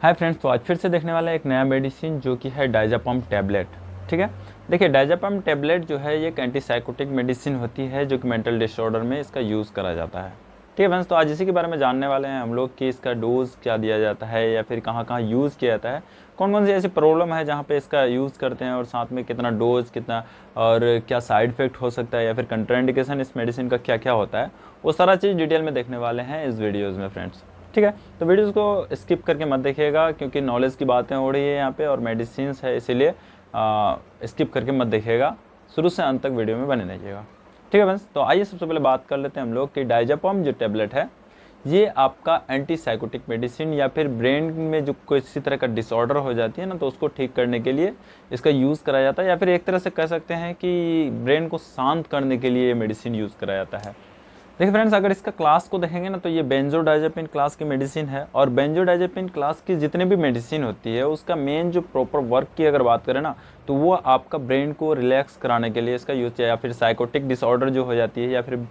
Hi friends, तो आज फिर से देखने वाला है एक नया मेडिसिन जो कि है डायज़ापम टैबलेट। ठीक है, देखिए डायज़ापम टैबलेट जो है ये एक एंटीसाइकोटिक मेडिसिन होती है जो कि मेंटल डिसऑर्डर में इसका यूज़ करा जाता है। ठीक है फ्रेंड्स, तो आज इसी के बारे में जानने वाले हैं हम लोग कि इसका डोज क्या दिया जाता है या फिर कहाँ कहाँ यूज़ किया जाता है, कौन कौन सी ऐसी प्रॉब्लम है जहाँ पे इसका यूज़ करते हैं और साथ में कितना डोज कितना और क्या साइड इफेक्ट हो सकता है या फिर कंट्राइंडिकेशन इस मेडिसिन का क्या क्या होता है, वो सारा चीज़ डिटेल में देखने वाले हैं इस वीडियोज़ में फ्रेंड्स। ठीक है, तो वीडियोस को स्किप करके मत देखिएगा क्योंकि नॉलेज की बातें हो रही है यहाँ पे और मेडिसिन्स है, इसीलिए स्किप करके मत देखिएगा, शुरू से अंत तक वीडियो में बने रहिएगा। ठीक है फ्रेंड्स, तो आइए सबसे पहले बात कर लेते हैं हम लोग कि डायज़ापम जो टैबलेट है ये आपका एंटीसाइकोटिक मेडिसिन या फिर ब्रेन में जो किसी तरह का डिसऑर्डर हो जाती है ना, तो उसको ठीक करने के लिए इसका यूज़ करा जाता है या फिर एक तरह से कह सकते हैं कि ब्रेन को शांत करने के लिए ये मेडिसिन यूज़ करा जाता है। देखिए फ्रेंड्स, अगर इसका क्लास को देखेंगे ना तो ये बेंजोडाइजेपिन क्लास की मेडिसिन है और बेंजोडाइजेपिन क्लास की जितने भी मेडिसिन होती है उसका मेन जो प्रॉपर वर्क की अगर बात करें ना तो वो आपका ब्रेन को रिलैक्स कराने के लिए इसका यूज है, या फिर साइकोटिक डिसऑर्डर जो हो जाती है या फिर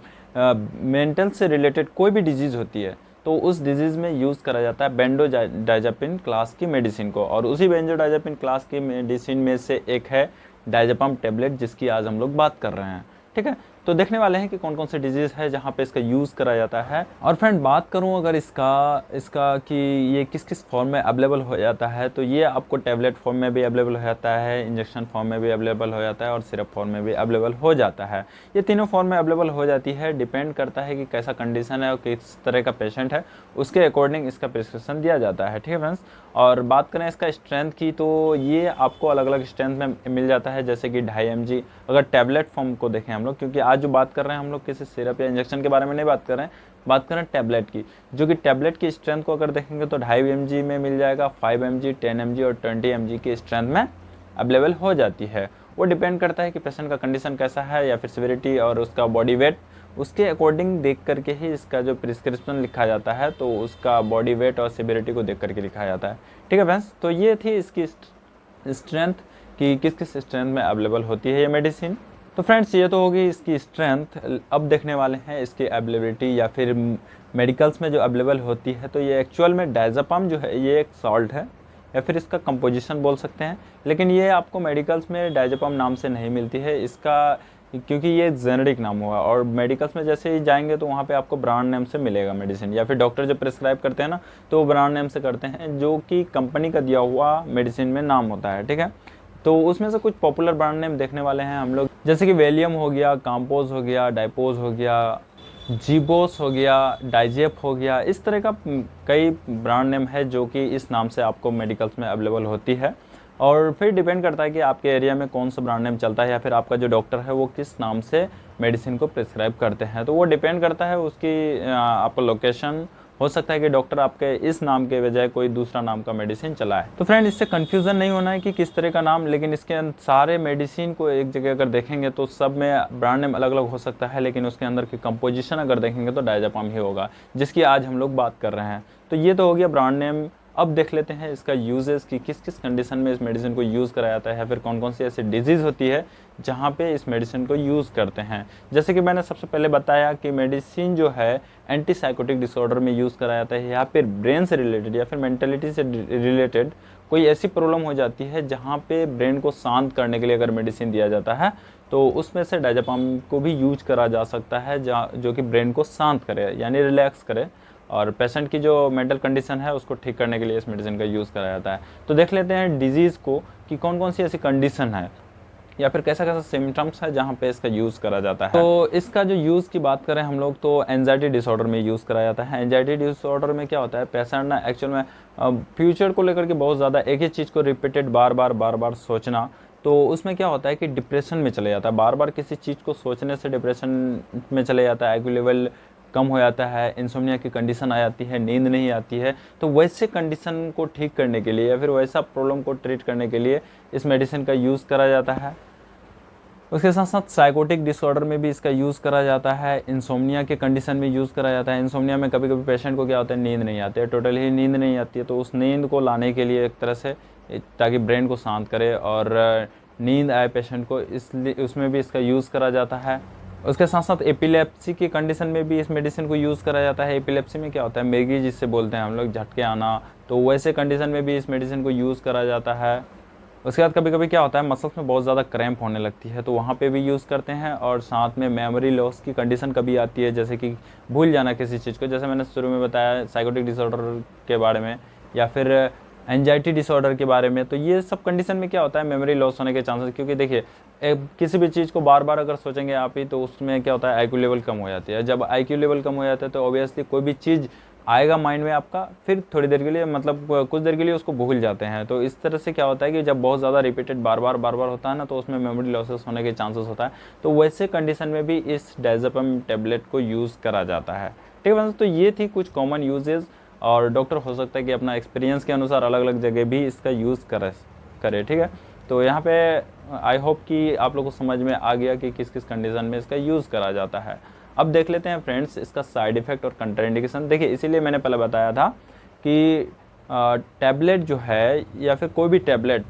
मेंटल से रिलेटेड कोई भी डिजीज़ होती है तो उस डिजीज़ में यूज़ करा जाता है बेंजोडाइजेपिन क्लास की मेडिसिन को। और उसी बेंजोडाइजेपिन क्लास की मेडिसिन में से एक है डायज़ापम टैबलेट जिसकी आज हम लोग बात कर रहे हैं। ठीक है, तो देखने वाले हैं कि कौन कौन से डिजीज़ है जहाँ पे इसका यूज़ करा जाता है। और फ्रेंड बात करूँ अगर इसका कि ये किस किस फॉर्म में अवेलेबल हो जाता है, तो ये आपको टैबलेट फॉर्म में भी अवेलेबल हो जाता है, इंजेक्शन फॉर्म में भी अवेलेबल हो जाता है और सिरप फॉर्म में भी अवेलेबल हो जाता है। ये तीनों फॉर्म में अवेलेबल हो जाती है, डिपेंड करता है कि कैसा कंडीशन है और किस तरह का पेशेंट है, उसके अकॉर्डिंग इसका प्रिस्क्रिप्शन दिया जाता है। ठीक है फ्रेंड्स, और बात करें इसका स्ट्रेंथ की तो ये आपको अलग अलग स्ट्रेंथ में मिल जाता है, जैसे कि 2.5 mg अगर टैबलेट फॉर्म को देखें हम लोग, क्योंकि आज जो बात कर रहे हैं हम लोग किसी सिरप या इंजेक्शन के बारे में नहीं बात कर रहे हैं, बात करें टैबलेट की, जो कि टैबलेट की स्ट्रेंथ को अगर देखेंगे तो 2.5 mg में मिल जाएगा, 5 mg, 10 mg और 20 mg की स्ट्रेंथ में अवेलेबल हो जाती है। वो डिपेंड करता है कि पेशेंट का कंडीशन कैसा है या फिर सिविरिटी और उसका बॉडी वेट, उसके अकॉर्डिंग देख करके ही इसका जो प्रिस्क्रिप्शन लिखा जाता है तो उसका बॉडी वेट और सिविरिटी को देख करके लिखा जाता है। ठीक है फ्रेंड्स, तो ये थी इसकी स्ट्रेंथ कि किस किस स्ट्रेंथ में अवेलेबल होती है ये मेडिसिन। तो फ्रेंड्स ये तो होगी इसकी स्ट्रेंथ। अब देखने वाले हैं इसकी अवेलेबिलिटी या फिर मेडिकल्स में जो अवेलेबल होती है। तो ये एक्चुअल में डायज़ापम जो है ये एक सॉल्ट है या फिर इसका कंपोजिशन बोल सकते हैं, लेकिन ये आपको मेडिकल्स में डायज़ापम नाम से नहीं मिलती है इसका, क्योंकि ये जेनेरिक नाम हुआ। और मेडिकल्स में जैसे ही जाएंगे तो वहाँ पे आपको ब्रांड नेम से मिलेगा मेडिसिन, या फिर डॉक्टर जो प्रिस्क्राइब करते हैं ना तो वो ब्रांड नेम से करते हैं जो कि कंपनी का दिया हुआ मेडिसिन में नाम होता है। ठीक है, तो उसमें से कुछ पॉपुलर ब्रांड नेम देखने वाले हैं हम लोग, जैसे कि वेलियम हो गया, काम्पोज हो गया, डाइपोज हो गया, जीबोस हो गया, डाइजेप हो गया, इस तरह का कई ब्रांड नेम है जो कि इस नाम से आपको मेडिकल्स में अवेलेबल होती है। और फिर डिपेंड करता है कि आपके एरिया में कौन सा ब्रांड नेम चलता है या फिर आपका जो डॉक्टर है वो किस नाम से मेडिसिन को प्रिस्क्राइब करते हैं, तो वो डिपेंड करता है उसकी आपका लोकेशन। हो सकता है कि डॉक्टर आपके इस नाम के बजाय कोई दूसरा नाम का मेडिसिन चलाए। तो फ्रेंड इससे कंफ्यूजन नहीं होना है कि किस तरह का नाम, लेकिन इसके सारे मेडिसिन को एक जगह अगर देखेंगे तो सब में ब्रांड नेम अलग अलग हो सकता है, लेकिन उसके अंदर की कंपोजिशन अगर देखेंगे तो डायज़ापम ही होगा जिसकी आज हम लोग बात कर रहे हैं। तो ये तो हो गया ब्रांड नेम। अब देख लेते हैं इसका यूजेस कि किस किस कंडीशन में इस मेडिसिन को यूज़ कराया जाता है या फिर कौन कौन सी ऐसी डिजीज़ होती है जहाँ पे इस मेडिसिन को यूज़ करते हैं। जैसे कि मैंने सबसे पहले बताया कि मेडिसिन जो है एंटीसाइकोटिक डिसऑर्डर में यूज़ कराया जाता है या फिर ब्रेन से रिलेटेड या फिर मेंटलिटी से रिलेटेड कोई ऐसी प्रॉब्लम हो जाती है जहाँ पे ब्रेन को शांत करने के लिए अगर मेडिसिन दिया जाता है तो उसमें से डायज़ापम को भी यूज करा जा सकता है जो कि ब्रेन को शांत करे यानी रिलैक्स करे, और पेशेंट की जो मेंटल कंडीशन है उसको ठीक करने के लिए इस मेडिसिन का यूज़ कराया जाता है। तो देख लेते हैं डिजीज़ को कि कौन कौन सी ऐसी कंडीशन है या फिर कैसा कैसा सिम्टम्स है जहाँ पे इसका यूज़ करा जाता है। तो इसका जो यूज़ की बात करें हम लोग तो एंजाइटी डिसऑर्डर में यूज़ कराया जाता है। एंजाइटी डिसऑर्डर में क्या होता है, पेशेंट ना एक्चुअल में फ्यूचर को लेकर के बहुत ज़्यादा एक ही चीज़ को रिपीटेड बार बार सोचना, तो उसमें क्या होता है कि डिप्रेशन में चले जाता है। बार बार किसी चीज़ को सोचने से डिप्रेशन में चले जाता है, IQ लेवल कम हो जाता है, इंसोम्निया की कंडीशन आ जाती है, नींद नहीं आती है। तो वैसे कंडीशन को ठीक करने के लिए या फिर वैसा प्रॉब्लम को ट्रीट करने के लिए इस मेडिसिन का यूज़ करा जाता है। उसके साथ साथ साइकोटिक डिसऑर्डर में भी इसका यूज़ करा जाता है, इंसोम्निया के कंडीशन में यूज़ करा जाता है। इंसोम्निया में कभी कभी पेशेंट को क्या होता है, नींद नहीं आती है, टोटल ही नींद नहीं आती है, तो उस नींद को लाने के लिए एक तरह से ताकि ब्रेन को शांत करे और नींद आए पेशेंट को, इसलिए उसमें भी इसका यूज़ करा जाता है। उसके साथ साथ एपिलेप्सी की कंडीशन में भी इस मेडिसिन को यूज़ करा जाता है। एपिलेप्सी में क्या होता है, मिर्गी जिससे बोलते हैं हम लोग, झटके आना, तो वैसे कंडीशन में भी इस मेडिसिन को यूज़ करा जाता है। उसके बाद कभी कभी क्या होता है, मसल्स में बहुत ज़्यादा क्रैम्प होने लगती है, तो वहाँ पे भी यूज़ करते हैं। और साथ में मेमोरी लॉस की कंडीशन कभी आती है, जैसे कि भूल जाना किसी चीज़ को, जैसे मैंने शुरू में बताया साइकोटिक डिसऑर्डर के बारे में या फिर एंजाइटी डिसऑर्डर के बारे में। तो ये सब कंडीशन में क्या होता है, मेमोरी लॉस होने के चांसेस, क्योंकि देखिए किसी भी चीज़ को बार बार अगर सोचेंगे आप ही, तो उसमें क्या होता है, आईक्यू लेवल कम हो जाती है। जब आईक्यू लेवल कम हो जाता है तो ऑब्वियसली कोई भी चीज़ आएगा माइंड में आपका, फिर थोड़ी देर के लिए, मतलब कुछ देर के लिए उसको भूल जाते हैं। तो इस तरह से क्या होता है कि जब बहुत ज़्यादा रिपीटेड बार बार होता है ना, तो उसमें मेमोरी लॉसेस होने के चांसेस होता है। तो वैसे कंडीशन में भी इस डायज़ेपम टैबलेट को यूज़ करा जाता है। ठीक है फ्रेंड्स, तो ये थी कुछ कॉमन यूजेज़, और डॉक्टर हो सकता है कि अपना एक्सपीरियंस के अनुसार अलग अलग जगह भी इसका यूज़ करे। ठीक है, तो यहाँ पे आई होप कि आप लोगों को समझ में आ गया कि किस किस कंडीशन में इसका यूज़ करा जाता है। अब देख लेते हैं फ्रेंड्स इसका साइड इफ़ेक्ट और कंट्राइंडिकेशन। देखिए, इसीलिए मैंने पहले बताया था कि टैबलेट जो है या फिर कोई भी टैबलेट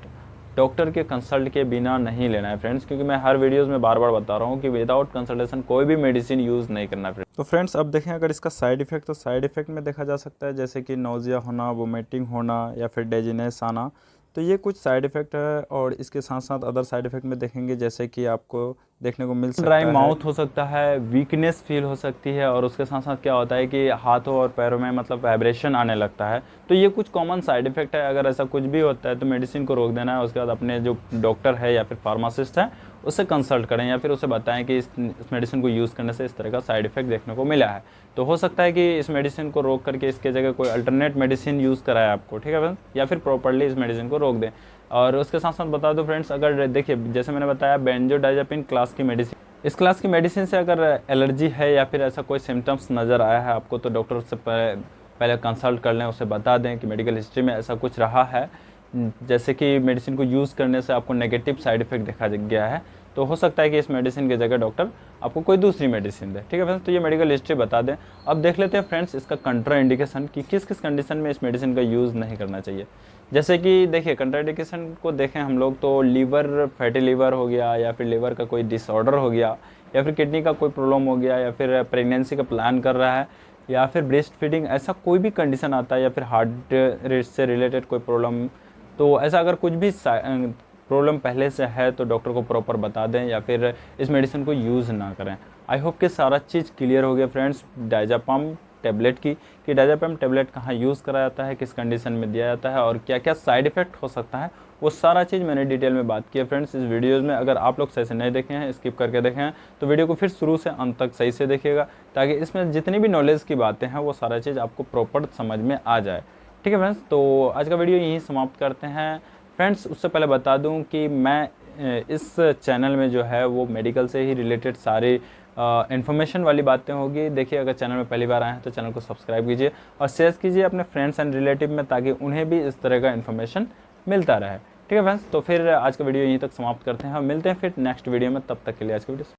डॉक्टर के कंसल्ट के बिना नहीं लेना है फ्रेंड्स, क्योंकि मैं हर वीडियोस में बार बार बता रहा हूँ कि विदाउट कंसल्टेशन कोई भी मेडिसिन यूज़ नहीं करना है। तो फ्रेंड्स, अब देखें अगर इसका साइड इफ़ेक्ट, तो साइड इफ़ेक्ट में देखा जा सकता है जैसे कि नोज़िया होना, वोमिटिंग होना या फिर डेजीनेस आना। तो ये कुछ साइड इफ़ेक्ट है, और इसके साथ साथ अदर साइड इफ़ेक्ट में देखेंगे जैसे कि आपको देखने को मिल सकता है, ड्राई माउथ हो सकता है, वीकनेस फील हो सकती है, और उसके साथ साथ क्या होता है कि हाथों और पैरों में मतलब वाइब्रेशन आने लगता है। तो ये कुछ कॉमन साइड इफ़ेक्ट है। अगर ऐसा कुछ भी होता है तो मेडिसिन को रोक देना है। उसके बाद अपने जो डॉक्टर है या फिर फार्मासिस्ट है उससे कंसल्ट करें, या फिर उसे बताएं कि इस मेडिसिन को यूज़ करने से इस तरह का साइड इफ़ेक्ट देखने को मिला है। तो हो सकता है कि इस मेडिसिन को रोक करके इसके जगह कोई अल्टरनेट मेडिसिन यूज़ कराए आपको। ठीक है फ्रेंड्स, या फिर प्रॉपर्ली इस मेडिसिन को रोक दें। और उसके साथ साथ बता दो फ्रेंड्स, अगर देखिए जैसे मैंने बताया बेंजोडाइज़ेपिन क्लास की मेडिसिन, इस क्लास की मेडिसिन से अगर एलर्जी है या फिर ऐसा कोई सिम्टम्स नज़र आया है आपको, तो डॉक्टर से पहले कंसल्ट कर लें, उसे बता दें कि मेडिकल हिस्ट्री में ऐसा कुछ रहा है, जैसे कि मेडिसिन को यूज़ करने से आपको नेगेटिव साइड इफ़ेक्ट देखा गया है, तो हो सकता है कि इस मेडिसिन की जगह डॉक्टर आपको कोई दूसरी मेडिसिन दे। ठीक है फ्रेंड्स, तो ये मेडिकल हिस्ट्री बता दें। अब देख लेते हैं फ्रेंड्स इसका कंट्रा इंडिकेशन, कि किस किस कंडीशन में इस मेडिसिन का यूज़ नहीं करना चाहिए। जैसे कि देखिए कंट्रा इंडिकेशन को देखें हम लोग, तो लीवर, फैटी लीवर हो गया, या फिर लीवर का कोई डिसऑर्डर हो गया, या फिर किडनी का कोई प्रॉब्लम हो गया, या फिर प्रेगनेंसी का प्लान कर रहा है, या फिर ब्रेस्ट फीडिंग, ऐसा कोई भी कंडीशन आता है, या फिर हार्ट रेट से रिलेटेड कोई प्रॉब्लम। तो ऐसा अगर कुछ भी प्रॉब्लम पहले से है तो डॉक्टर को प्रॉपर बता दें, या फिर इस मेडिसिन को यूज़ ना करें। आई होप कि सारा चीज़ क्लियर हो गया फ्रेंड्स डायज़ेपम टैबलेट की, कि डायज़ेपम टैबलेट कहाँ यूज़ करा जाता है, किस कंडीशन में दिया जाता है, और क्या क्या साइड इफ़ेक्ट हो सकता है, वो सारा चीज़ मैंने डिटेल में बात की है फ्रेंड्स इस वीडियोज़ में। अगर आप लोग सही से नहीं देखे हैं, स्किप करके देखे हैं, तो वीडियो को फिर शुरू से अंत तक सही से देखिएगा, ताकि इसमें जितनी भी नॉलेज की बातें हैं वो सारा चीज़ आपको प्रॉपर समझ में आ जाए। ठीक है फ्रेंड्स, तो आज का वीडियो यहीं समाप्त करते हैं फ्रेंड्स। उससे पहले बता दूं कि मैं इस चैनल में जो है वो मेडिकल से ही रिलेटेड सारी इन्फॉर्मेशन वाली बातें होगी। देखिए, अगर चैनल में पहली बार आए हैं तो चैनल को सब्सक्राइब कीजिए और शेयर कीजिए अपने फ्रेंड्स एंड रिलेटिव में, ताकि उन्हें भी इस तरह का इन्फॉर्मेशन मिलता रहे। ठीक है फ्रेंड्स, तो फिर आज का वीडियो यहीं तक समाप्त करते हैं और मिलते हैं फिर नेक्स्ट वीडियो में। तब तक के लिए आज का वीडियो